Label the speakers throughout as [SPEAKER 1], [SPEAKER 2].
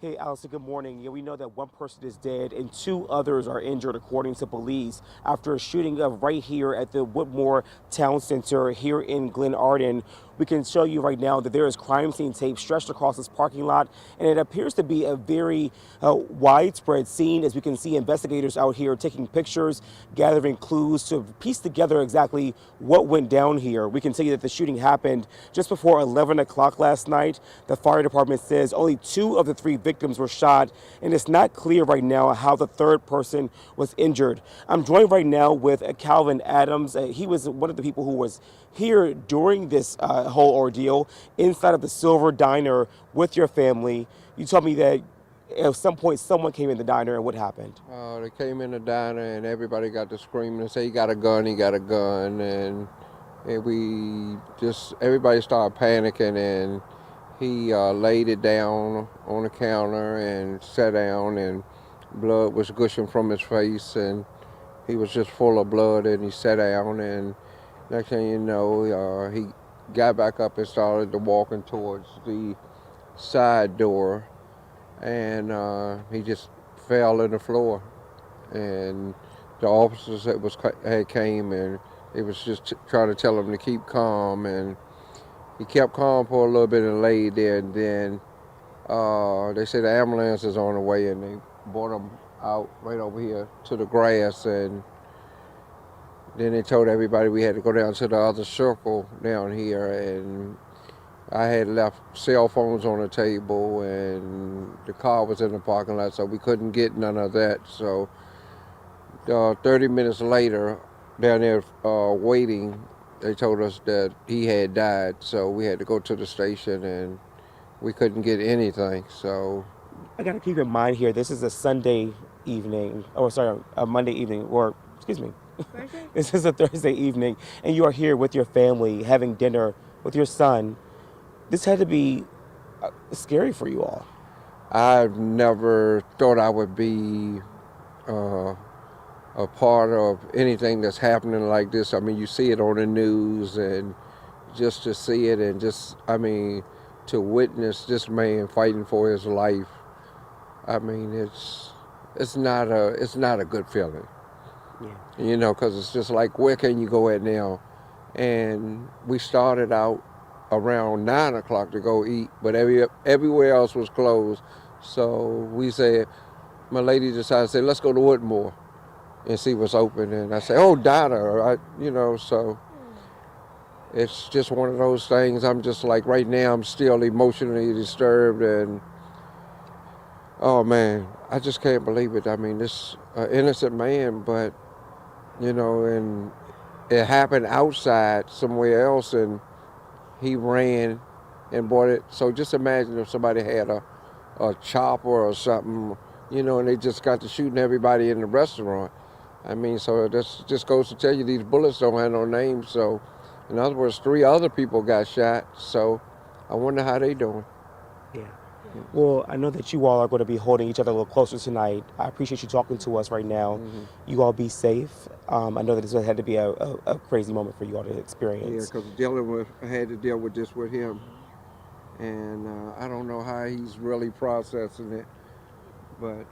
[SPEAKER 1] Hey, Allison, good morning. Yeah, we know that one person is dead and two others are injured, according to police, after a shooting of right here at the Woodmore Town Center here in Glenarden. We can show you right now that there is crime scene tape stretched across this parking lot, and it appears to be a very widespread scene, as we can see investigators out here taking pictures, gathering clues to piece together exactly what went down here. We can tell you that the shooting happened just before 11 o'clock last night. The fire department says only two of the three victims were shot, and it's not clear right now how the third person was injured. I'm joined right now with Calvin Adams. He was one of the people who was here during this whole ordeal inside of the Silver Diner with your family. You told me that at some point someone came in the diner, and what happened?
[SPEAKER 2] They came in the diner and everybody got to screaming and say, he got a gun, he got a gun. And we just, everybody started panicking, and he laid it down on the counter and sat down, and blood was gushing from his face, and he was just full of blood, and he sat down, and next thing you know, he got back up and started to walking towards the side door, and he just fell in the floor. And the officers had came, and they was just trying to tell him to keep calm, and he kept calm for a little bit and laid there. And then they said the ambulance is on the way, and they brought him out right over here to the grass. And then they told everybody we had to go down to the other circle down here, and I had left cell phones on the table, and the car was in the parking lot, so we couldn't get none of that. So 30 minutes later, down there waiting, they told us that he had died, so we had to go to the station, and we couldn't get anything. So
[SPEAKER 1] I got to keep in mind here, this is a Sunday evening, or sorry, a Monday evening, or excuse me, this is a Thursday evening, and you are here with your family having dinner with your son. This had to be scary for you all.
[SPEAKER 2] I've never thought I would be uh, a part of anything that's happening like this. I mean, you see it on the news, and just to see it, and just, I mean, to witness this man fighting for his life, I mean, it's not a good feeling,
[SPEAKER 1] Yeah.
[SPEAKER 2] because it's just like, where can you go at now? And we started out around 9 o'clock to go eat, but everywhere else was closed. So we said, my lady decided to say, let's go to Woodmore and see what's open. And I said, oh, Donna, so it's just one of those things. I'm just like, right now, I'm still emotionally disturbed, and oh man, I just can't believe it. I mean, this innocent man, but and it happened outside somewhere else, and he ran and bought it. So just imagine if somebody had a chopper or something, and they just got to shooting everybody in the restaurant. I mean, so this just goes to tell you, these bullets don't have no names. So in other words, 3 other people got shot. So I wonder how they doing.
[SPEAKER 1] Yeah. Well, I know that you all are going to be holding each other a little closer tonight. I appreciate you talking to us right now.
[SPEAKER 2] Mm-hmm.
[SPEAKER 1] You all be safe. I know that this had to be a crazy moment for you all to
[SPEAKER 2] Yeah,
[SPEAKER 1] experience.
[SPEAKER 2] because I had to deal with this with him, and I don't know how he's really processing it, but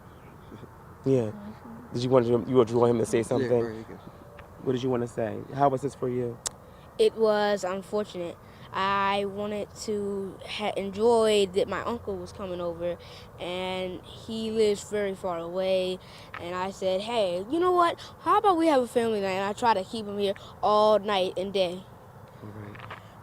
[SPEAKER 1] Yeah. Did you want him to say
[SPEAKER 2] yeah,
[SPEAKER 1] something?
[SPEAKER 2] very good.
[SPEAKER 1] What did you want to say? How was this for you?
[SPEAKER 3] It was unfortunate. I wanted to enjoy that my uncle was coming over, and he lives very far away. And I said, hey, you know what? How about we have a family night? And I try to keep him here all night and day.
[SPEAKER 1] All right.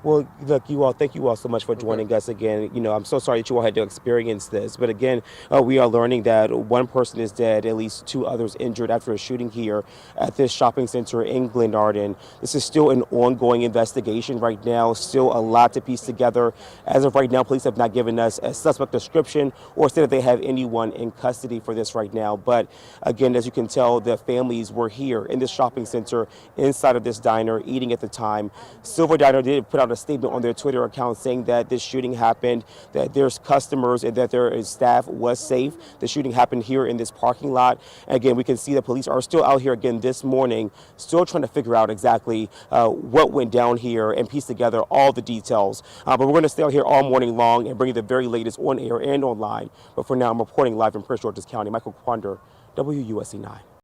[SPEAKER 1] Well, look, you all, thank you all so much for
[SPEAKER 2] Okay.
[SPEAKER 1] joining us again. I'm so sorry that you all had to experience this. But again, we are learning that one person is dead, at least two others injured after a shooting here at this shopping center in Glenarden. This is still an ongoing investigation right now, still a lot to piece together. As of right now, police have not given us a suspect description or said that they have anyone in custody for this right now. But again, as you can tell, the families were here in this shopping center inside of this diner eating at the time. Silver Diner did put out out a statement on their Twitter account saying that this shooting happened, that there's customers and that their staff was safe. The shooting happened here in this parking lot. Again, we can see the police are still out here again this morning, still trying to figure out exactly what went down here and piece together all the details. But we're going to stay out here all morning long and bring you the very latest on air and online. But for now, I'm reporting live in Prince George's County. Michael Quander, WUSC 9.